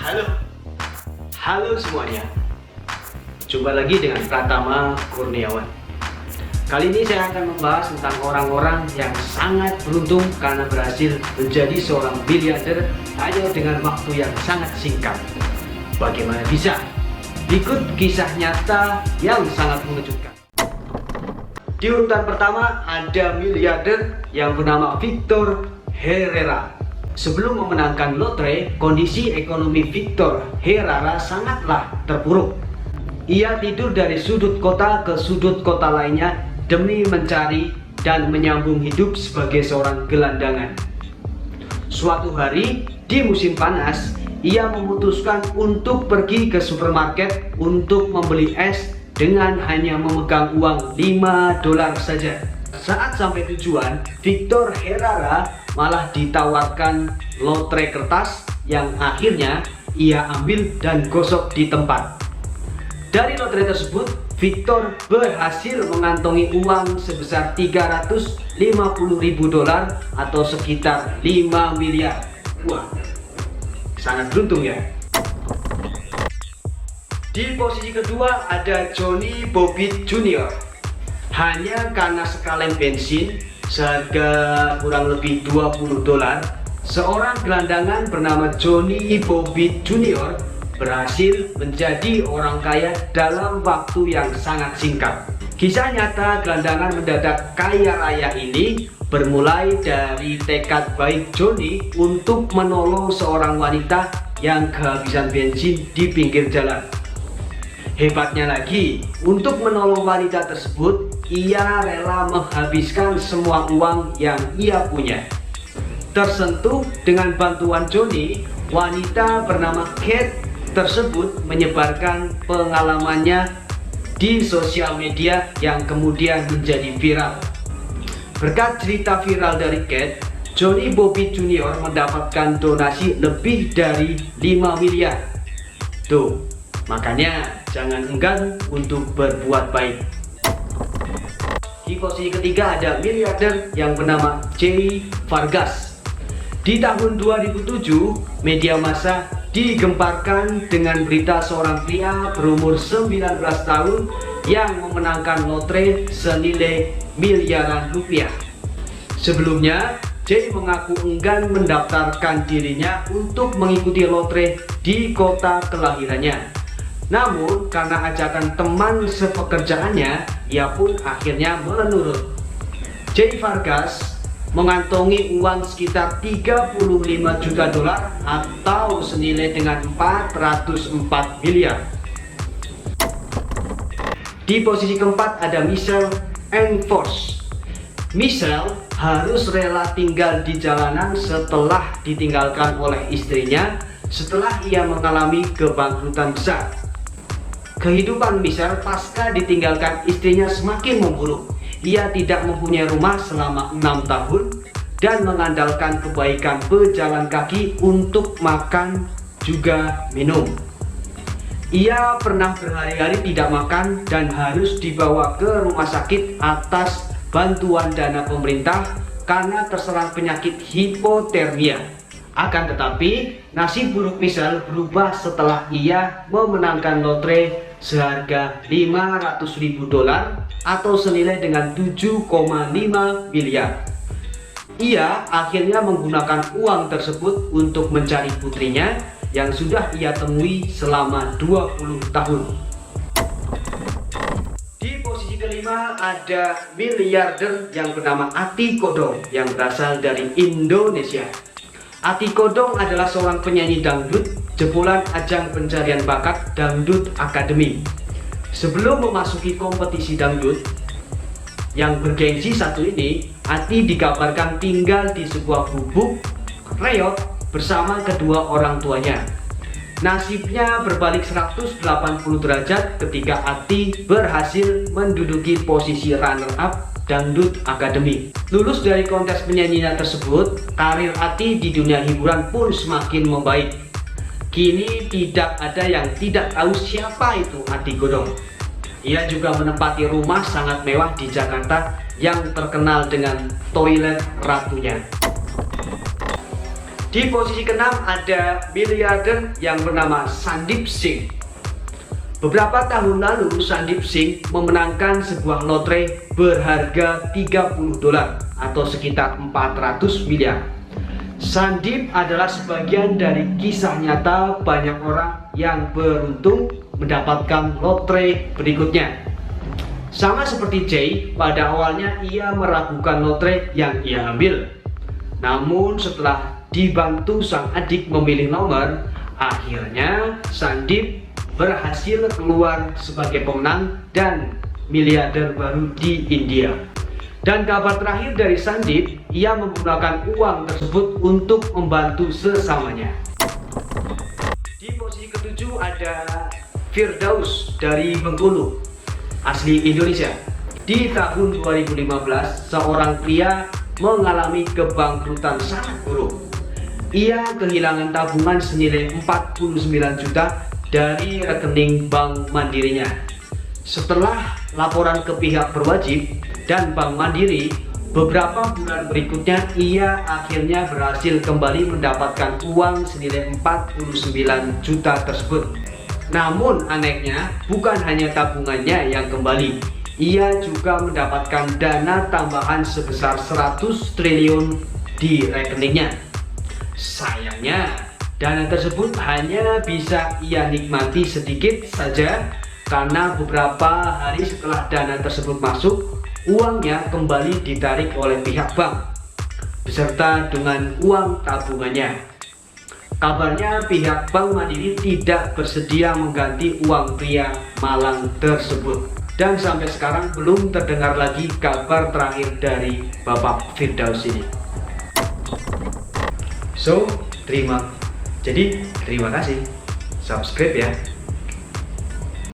Halo, halo semuanya. Jumpa lagi dengan Pratama Kurniawan. Kali ini saya akan membahas tentang orang-orang yang sangat beruntung karena berhasil menjadi seorang miliarder hanya dengan waktu yang sangat singkat. Bagaimana bisa? Ikut kisah nyata yang sangat mengejutkan. Di urutan pertama ada miliarder yang bernama Victor Herrera. Sebelum memenangkan lotre, kondisi ekonomi Victor Herrera sangatlah terpuruk. Ia tidur dari sudut kota ke sudut kota lainnya demi mencari dan menyambung hidup sebagai seorang gelandangan. Suatu hari di musim panas, ia memutuskan untuk pergi ke supermarket untuk membeli es dengan hanya memegang uang $5 saja. Saat sampai tujuan, Victor Herrera malah ditawarkan lotre kertas yang akhirnya ia ambil dan gosok di tempat. Dari lotre tersebut, Victor berhasil mengantongi uang sebesar $350.000 atau sekitar 5 miliar. Wah, sangat beruntung ya. Di posisi kedua ada Johnny Bobbitt Jr. Hanya karena sekalen bensin seharga kurang lebih $20, seorang gelandangan bernama Johnny Bobbitt Jr. berhasil menjadi orang kaya dalam waktu yang sangat singkat. Kisah nyata gelandangan mendadak kaya raya ini bermulai dari tekad baik Johnny untuk menolong seorang wanita yang kehabisan bensin di pinggir jalan. Hebatnya lagi, untuk menolong wanita tersebut, ia rela menghabiskan semua uang yang ia punya. Tersentuh dengan bantuan Johnny, wanita bernama Kate tersebut menyebarkan pengalamannya di sosial media yang kemudian menjadi viral. Berkat cerita viral dari Kate, Johnny Bobbitt Jr. mendapatkan donasi lebih dari 5 miliar. Tuh, makanya jangan enggan untuk berbuat baik. Di posisi ketiga ada miliarder yang bernama Jay Vargas. Di tahun 2007, media massa digemparkan dengan berita seorang pria berumur 19 tahun yang memenangkan lotre senilai miliaran rupiah. Sebelumnya, Jay mengaku enggan mendaftarkan dirinya untuk mengikuti lotre di kota kelahirannya. Namun, karena ajakan teman sepekerjaannya, ia pun akhirnya menurut. Jay Vargas mengantongi uang sekitar $35 juta atau senilai dengan 404 miliar. Di posisi keempat ada Michelle Enforce. Michelle harus rela tinggal di jalanan setelah ditinggalkan oleh istrinya setelah ia mengalami kebangkrutan besar. Kehidupan Michelle pasca ditinggalkan istrinya semakin memburuk. Ia tidak mempunyai rumah selama 6 tahun dan mengandalkan kebaikan pejalan kaki untuk makan juga minum. Ia pernah berhari-hari tidak makan dan harus dibawa ke rumah sakit atas bantuan dana pemerintah karena terserang penyakit hipotermia. Akan tetapi, nasib buruk Michelle berubah setelah ia memenangkan lotre seharga $500.000 atau senilai dengan 7,5 miliar. Ia akhirnya menggunakan uang tersebut untuk mencari putrinya yang sudah ia temui selama 20 tahun. Di posisi kelima ada miliarder yang bernama Ati Kodong yang berasal dari Indonesia. Ati Kodong adalah seorang penyanyi dangdut jebolan ajang pencarian bakat Dangdut Academy. Sebelum memasuki kompetisi dangdut yang bergengsi satu ini, Ati dikabarkan tinggal di sebuah gubuk reot bersama kedua orang tuanya. Nasibnya berbalik 180 derajat ketika Ati berhasil menduduki posisi runner-up Dangdut Academy. Lulus dari kontes penyanyian tersebut, karir Ati di dunia hiburan pun semakin membaik. Kini tidak ada yang tidak tahu siapa itu Ati Kodong. Ia juga menempati rumah sangat mewah di Jakarta yang terkenal dengan toilet ratunya. Di posisi keenam ada miliarder yang bernama Sandeep Singh. Beberapa tahun lalu Sandeep Singh memenangkan sebuah lotre berharga 30 dolar atau sekitar 400 miliar. Sandeep adalah sebagian dari kisah nyata banyak orang yang beruntung mendapatkan lotre berikutnya. Sama seperti Jay, pada awalnya ia meragukan lotre yang ia ambil. Namun setelah dibantu sang adik memilih nomor, akhirnya Sandeep berhasil keluar sebagai pemenang dan miliarder baru di India. Dan kabar terakhir dari Sandeep, ia menggunakan uang tersebut untuk membantu sesamanya. Di posisi ketujuh ada Firdaus dari Bengkulu, asli Indonesia. Di tahun 2015, seorang pria mengalami kebangkrutan sangat buruk. Ia kehilangan tabungan senilai 49 juta dari rekening bank mandirinya. Setelah laporan ke pihak berwajib dan Bank Mandiri, beberapa bulan berikutnya ia akhirnya berhasil kembali mendapatkan uang senilai 49 juta tersebut. Namun anehnya, bukan hanya tabungannya yang kembali, ia juga mendapatkan dana tambahan sebesar 100 triliun di rekeningnya. Sayangnya, dana tersebut hanya bisa ia nikmati sedikit saja karena beberapa hari setelah dana tersebut masuk, uangnya kembali ditarik oleh pihak bank beserta dengan uang tabungannya. Kabarnya pihak Bank Mandiri tidak bersedia mengganti uang pria malang tersebut. Dan sampai sekarang belum terdengar lagi kabar terakhir dari Bapak Firdaus ini. Terima kasih, subscribe ya.